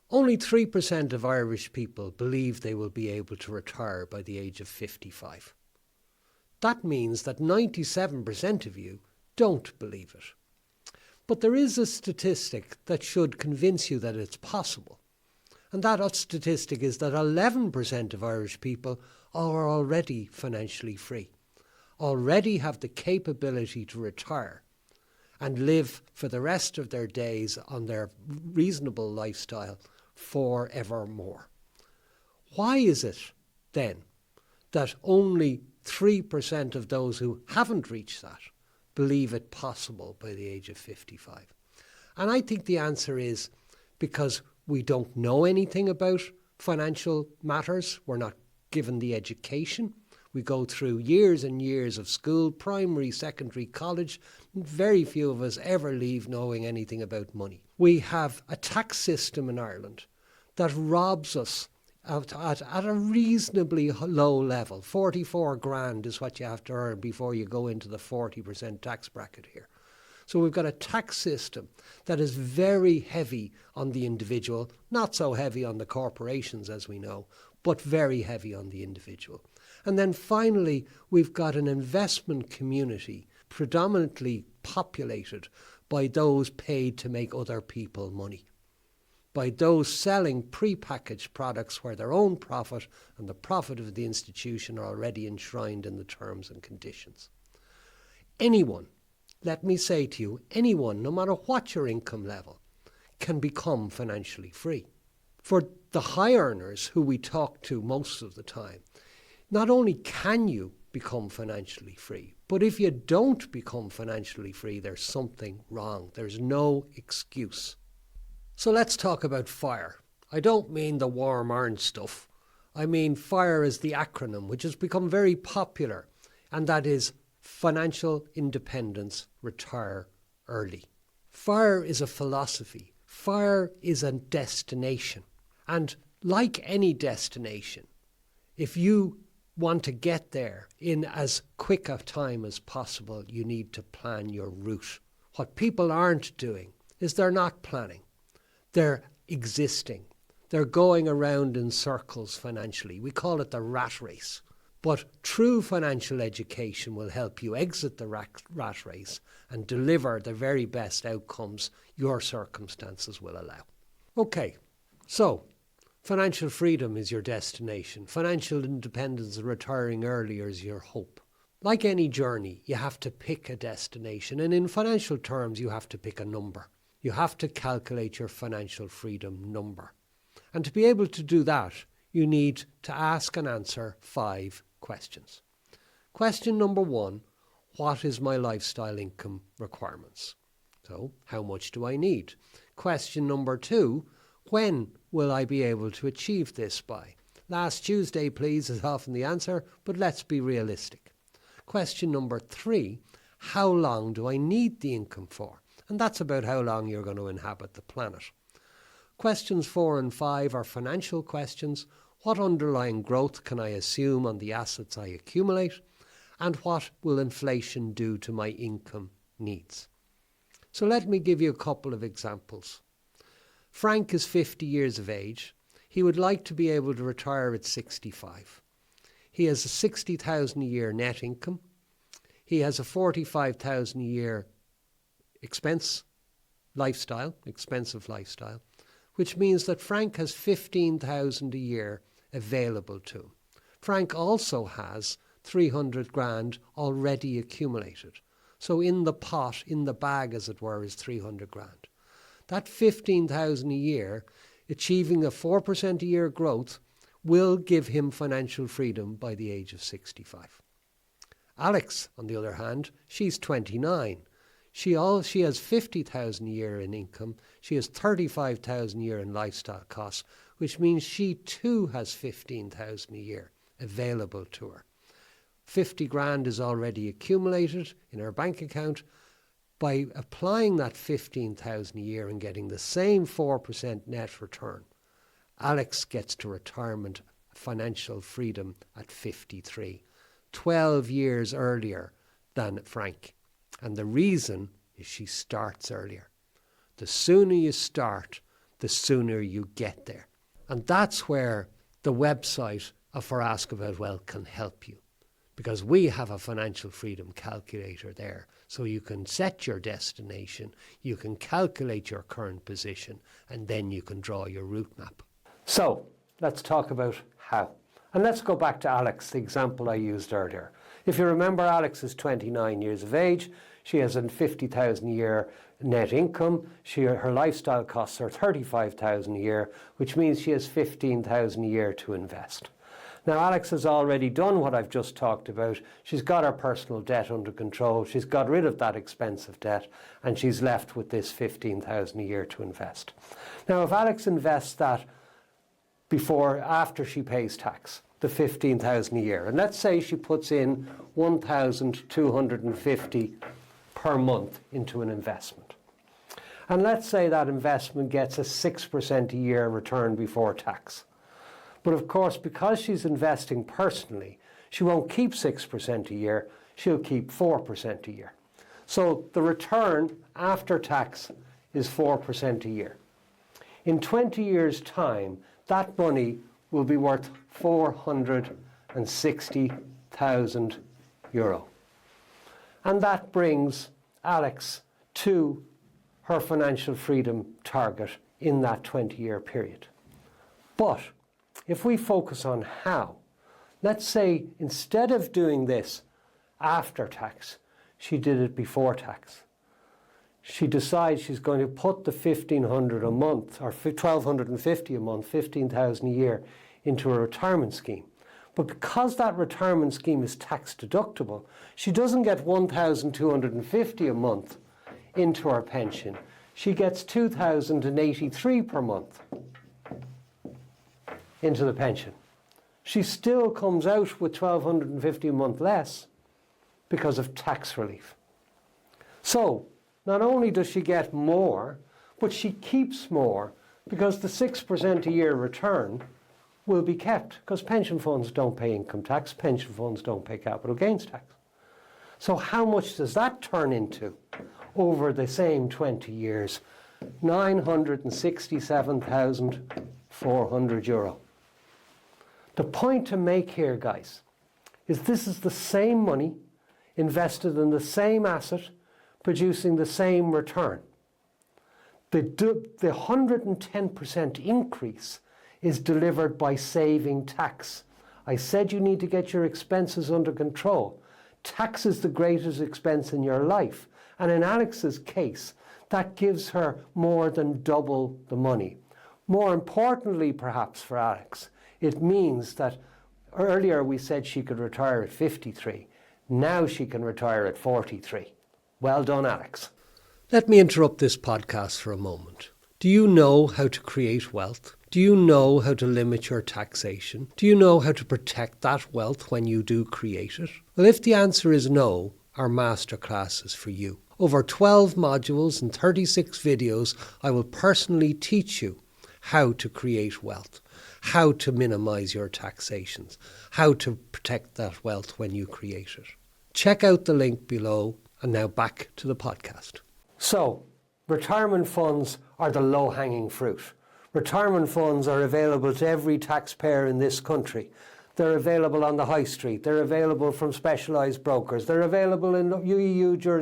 Only 3% of Irish people believe they will be able to retire by the age of 55. That means that 97% of you don't believe it. But there is a statistic that should convince you that it's possible. And that statistic is that 11% of Irish people are already financially free, already have the capability to retire and live for the rest of their days on their reasonable lifestyle forevermore. Why is it then that only 3% of those who haven't reached that believe it possible by the age of 55? And I think the answer is because we don't know anything about financial matters. We're not given the education. We go through years and years of school, primary, secondary, college. Very few of us ever leave knowing anything about money. We have a tax system in Ireland that robs us at a reasonably low level. 44 grand is what you have to earn before you go into the 40% tax bracket here. So we've got a tax system that is very heavy on the individual, not so heavy on the corporations as we know, but very heavy on the individual. And then finally, we've got an investment community predominantly populated by those paid to make other people money, by those selling prepackaged products where their own profit and the profit of the institution are already enshrined in the terms and conditions. Anyone, let me say to you, anyone, no matter what your income level, can become financially free. For the high earners who we talk to most of the time, not only can you become financially free, but if you don't become financially free, there's something wrong. There's no excuse. So let's talk about FIRE. I don't mean the warm orange stuff. I mean FIRE is the acronym, which has become very popular, and that is Financial Independence, Retire Early. FIRE is a philosophy. FIRE is a destination. And like any destination, if you want to get there in as quick a time as possible, you need to plan your route. What people aren't doing is they're not planning. They're existing. They're going around in circles financially. We call it the rat race. But true financial education will help you exit the rat race and deliver the very best outcomes your circumstances will allow. Okay, so financial freedom is your destination. Financial independence and retiring earlier is your hope. Like any journey, you have to pick a destination, and in financial terms, you have to pick a number. You have to calculate your financial freedom number. And to be able to do that, you need to ask and answer 5 questions. Question number 1, what is my lifestyle income requirements? So, how much do I need? Question number 2, when will I be able to achieve this by? Last Tuesday, please, is often the answer, but let's be realistic. Question number 3, how long do I need the income for? And that's about how long you're going to inhabit the planet. Questions 4 and 5 are financial questions. What underlying growth can I assume on the assets I accumulate? And what will inflation do to my income needs? So let me give you a couple of examples. Frank is 50 years of age. He would like to be able to retire at 65. He has a 60,000 a year net income. He has a 45,000 a year expensive lifestyle, which means that Frank has 15,000 a year available to him. Frank also has 300 grand already accumulated. So in the pot, in the bag as it were, is 300 grand. That 15,000 a year, achieving a 4% a year growth, will give him financial freedom by the age of 65. Alex, on the other hand, she's 29. She has 50,000 a year in income. She has 35,000 a year in lifestyle costs, which means she too has 15,000 a year available to her. 50 grand is already accumulated in her bank account. By applying that 15,000 a year and getting the same 4% net return, Alex gets to retirement financial freedom at 53, 12 years earlier than Frank. And the reason is she starts earlier. The sooner you start, the sooner you get there. And that's where the website of For Ask About Wealth can help you, because we have a financial freedom calculator there. So you can set your destination, you can calculate your current position, and then you can draw your route map. So let's talk about how. And let's go back to Alex, the example I used earlier. If you remember, Alex is 29 years of age. She has a 50,000 a year net income. Her lifestyle costs are 35,000 a year, which means she has 15,000 a year to invest. Now, Alex has already done what I've just talked about. She's got her personal debt under control. She's got rid of that expensive debt, and she's left with this 15,000 a year to invest. Now, if Alex invests that after she pays tax, the 15,000 a year, and let's say she puts in 1,250 per month into an investment. And let's say that investment gets a 6% a year return before tax. But of course, because she's investing personally, she won't keep 6% a year, she'll keep 4% a year. So the return after tax is 4% a year. In 20 years' time, that money will be worth €460,000. And that brings Alex to her financial freedom target in that 20-year period. But if we focus on how, let's say instead of doing this after tax, she did it before tax. She decides she's going to put the $1,500 a month, or $1,250 a month, $15,000 a year, into a retirement scheme. But because that retirement scheme is tax deductible, she doesn't get $1,250 a month into her pension. She gets $2,083 per month into the pension. She still comes out with $1,250 a month less because of tax relief. So not only does she get more, but she keeps more because the 6% a year return will be kept, because pension funds don't pay income tax, pension funds don't pay capital gains tax. So how much does that turn into over the same 20 years? €967,400. The point to make here, guys, is this is the same money invested in the same asset, producing the same return. The 110% increase is delivered by saving tax. I said you need to get your expenses under control. Tax is the greatest expense in your life. And in Alex's case, that gives her more than double the money. More importantly, perhaps for Alex, it means that earlier we said she could retire at 53. Now she can retire at 43. Well done, Alex. Let me interrupt this podcast for a moment. Do you know how to create wealth? Do you know how to limit your taxation? Do you know how to protect that wealth when you do create it? Well, if the answer is no, our masterclass is for you. Over 12 modules and 36 videos, I will personally teach you how to create wealth, how to minimize your taxations, how to protect that wealth when you create it. Check out the link below, and now back to the podcast. So, retirement funds are the low-hanging fruit. Retirement funds are available to every taxpayer in this country. They're available on the high street. They're available from specialised brokers. They're available in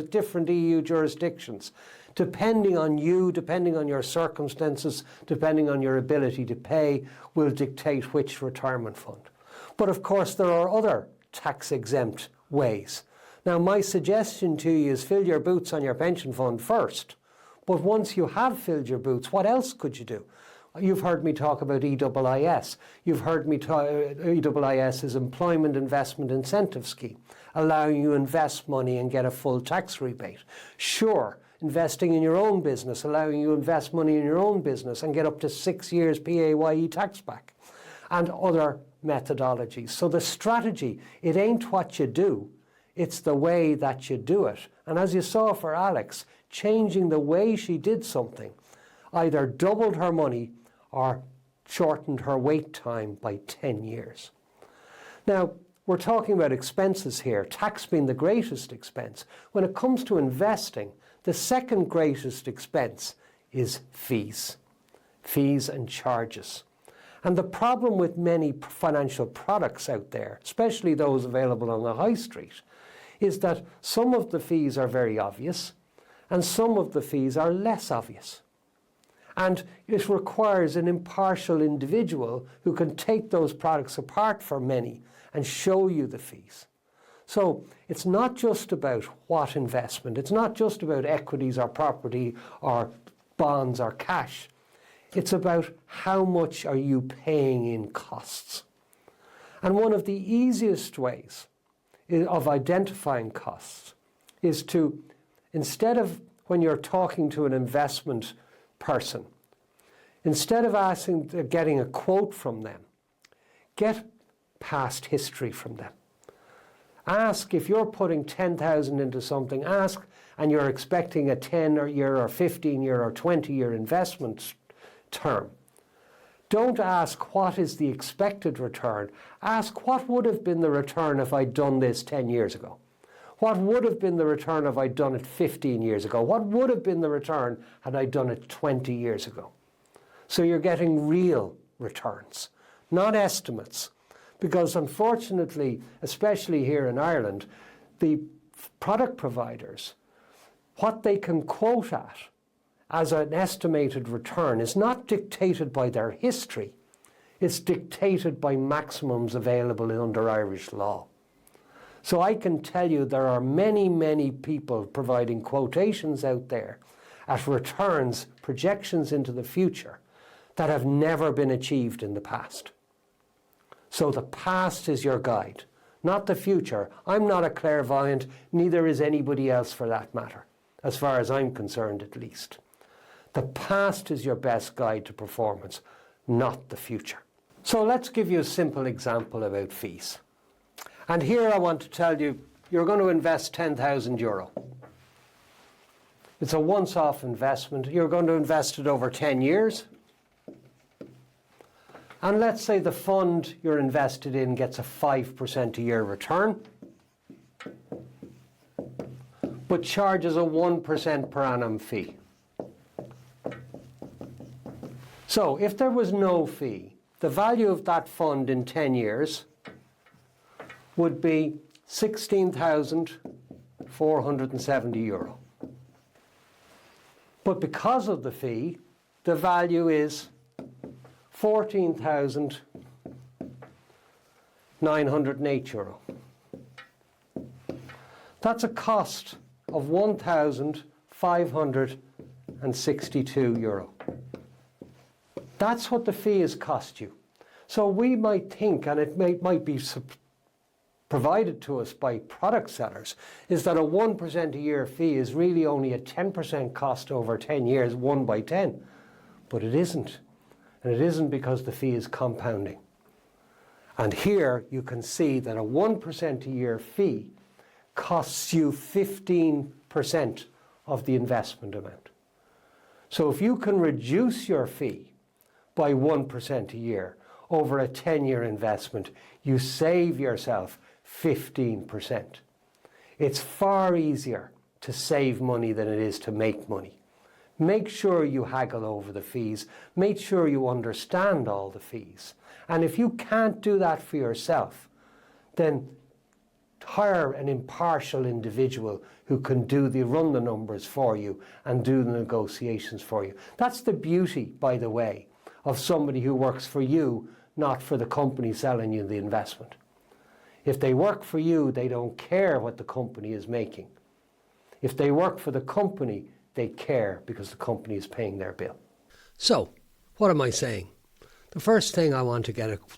different EU jurisdictions. Depending on you, depending on your circumstances, depending on your ability to pay, will dictate which retirement fund. But of course, there are other tax-exempt ways. Now, my suggestion to you is fill your boots on your pension fund first. But once you have filled your boots, what else could you do? You've heard me talk about EIS. You've heard me talk, EIS is Employment Investment Incentive Scheme, allowing you to invest money and get a full tax rebate. Sure, investing in your own business, allowing you to invest money in your own business and get up to 6 years PAYE tax back, and other methodologies. So the strategy, it ain't what you do, it's the way that you do it. And as you saw for Alex, changing the way she did something either doubled her money or shortened her wait time by 10 years. Now, we're talking about expenses here, tax being the greatest expense. When it comes to investing, the second greatest expense is fees. fees and charges. And the problem with many financial products out there, especially those available on the high street, is that some of the fees are very obvious and some of the fees are less obvious. And it requires an impartial individual who can take those products apart for many and show you the fees. So it's not just about what investment, it's not just about equities or property or bonds or cash. It's about how much are you paying in costs. And one of the easiest ways of identifying costs is to, instead of when you're talking to an investment person, instead of getting a quote from them, get past history from them. Ask, if you're putting 10,000 into something, ask, and you're expecting a 10-year or 15-year or 20-year investment term. Don't ask what is the expected return. Ask what would have been the return if I'd done this 10 years ago. What would have been the return if I'd done it 15 years ago? What would have been the return had I done it 20 years ago? So you're getting real returns, not estimates. Because unfortunately, especially here in Ireland, the product providers, what they can quote at as an estimated return is not dictated by their history. It's dictated by maximums available under Irish law. So I can tell you there are many, many people providing quotations out there at returns, projections into the future that have never been achieved in the past. So the past is your guide, not the future. I'm not a clairvoyant, neither is anybody else for that matter, as far as I'm concerned at least. The past is your best guide to performance, not the future. So let's give you a simple example about fees. And here I want to tell you, you're going to invest €10,000. It's a once-off investment. You're going to invest it over 10 years. And let's say the fund you're invested in gets a 5% a year return, but charges a 1% per annum fee. So if there was no fee, the value of that fund in 10 years would be €16,470. But because of the fee, the value is €14,908. That's a cost of €1,562. That's what the fee has cost you. So we might think, and it might be provided to us by product sellers, is that a 1% a year fee is really only a 10% cost over 10 years, 1 by 10. But it isn't. And it isn't because the fee is compounding. And here you can see that a 1% a year fee costs you 15% of the investment amount. So if you can reduce your fee by 1% a year over a 10-year investment, you save yourself 15%. It's far easier to save money than it is to make money. Make sure you haggle over the fees. Make sure you understand all the fees. And if you can't do that for yourself, then hire an impartial individual who can run the numbers for you and do the negotiations for you. That's the beauty, by the way, of somebody who works for you, not for the company selling you the investment. If they work for you, they don't care what the company is making. If they work for the company, they care because the company is paying their bill. So, what am I saying? The first thing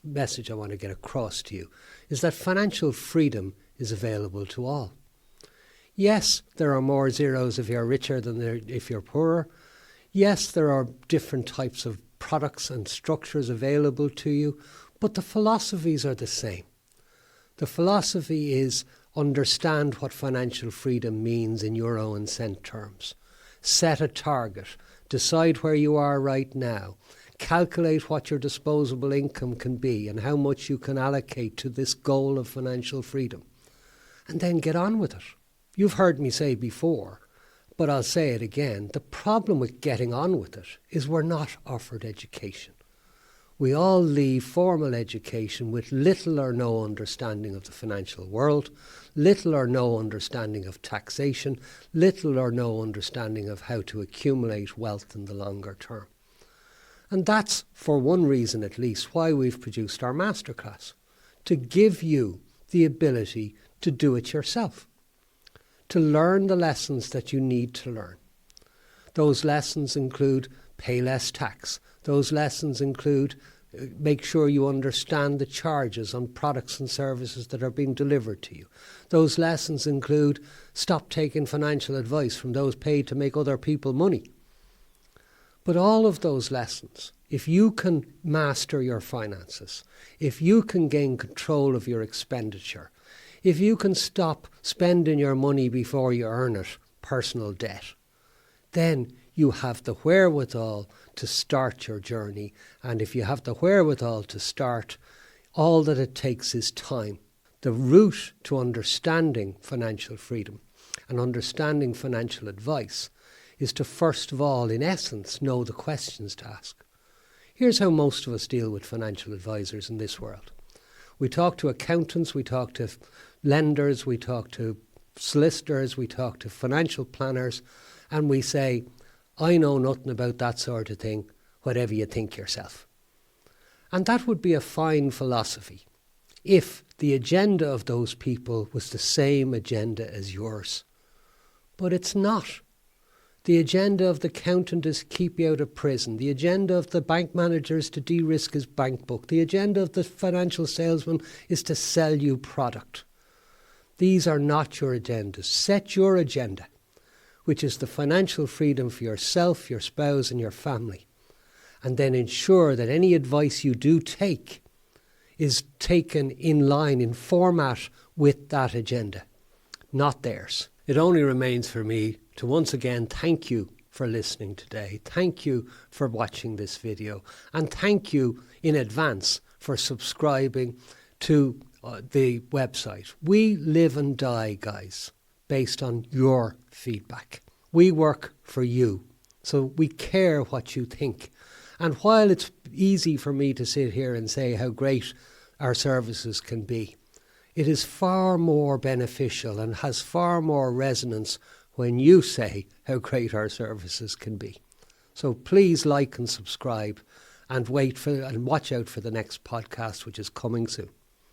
message I want to get across to you is that financial freedom is available to all. Yes, there are more zeros if you're richer than if you're poorer. Yes, there are different types of products and structures available to you, but the philosophies are the same. The philosophy is understand what financial freedom means in euro and cent terms. Set a target. Decide where you are right now. Calculate what your disposable income can be and how much you can allocate to this goal of financial freedom. And then get on with it. You've heard me say before, But I'll say it again, the problem with getting on with it is we're not offered education. We all leave formal education with little or no understanding of the financial world, little or no understanding of taxation, little or no understanding of how to accumulate wealth in the longer term. And that's, for one reason at least, why we've produced our masterclass, to give you the ability to do it yourself, to learn the lessons that you need to learn. Those lessons include pay less tax. Those lessons include make sure you understand the charges on products and services that are being delivered to you. Those lessons include stop taking financial advice from those paid to make other people money. But all of those lessons, if you can master your finances, if you can gain control of your expenditure, if you can stop spending your money before you earn it, personal debt, then you have the wherewithal to start your journey. And if you have the wherewithal to start, all that it takes is time. The route to understanding financial freedom and understanding financial advice is to first of all, in essence, know the questions to ask. Here's how most of us deal with financial advisors in this world. We talk to accountants, we talk to lenders, we talk to solicitors, we talk to financial planners, and we say, I know nothing about that sort of thing, whatever you think yourself. And that would be a fine philosophy if the agenda of those people was the same agenda as yours. But it's not. The agenda of the accountant is to keep you out of prison. The agenda of the bank manager is to de-risk his bank book. The agenda of the financial salesman is to sell you product. These are not your agendas. Set your agenda, which is the financial freedom for yourself, your spouse, and your family. And then ensure that any advice you do take is taken in line, in format with that agenda, not theirs. It only remains for me to once again thank you for listening today. Thank you for watching this video. And thank you in advance for subscribing to the website. We live and die, guys, based on your feedback. We work for you, so we care what you think. And while it's easy for me to sit here and say how great our services can be, it is far more beneficial and has far more resonance when you say how great our services can be. So please like and subscribe and watch out for the next podcast, which is coming soon.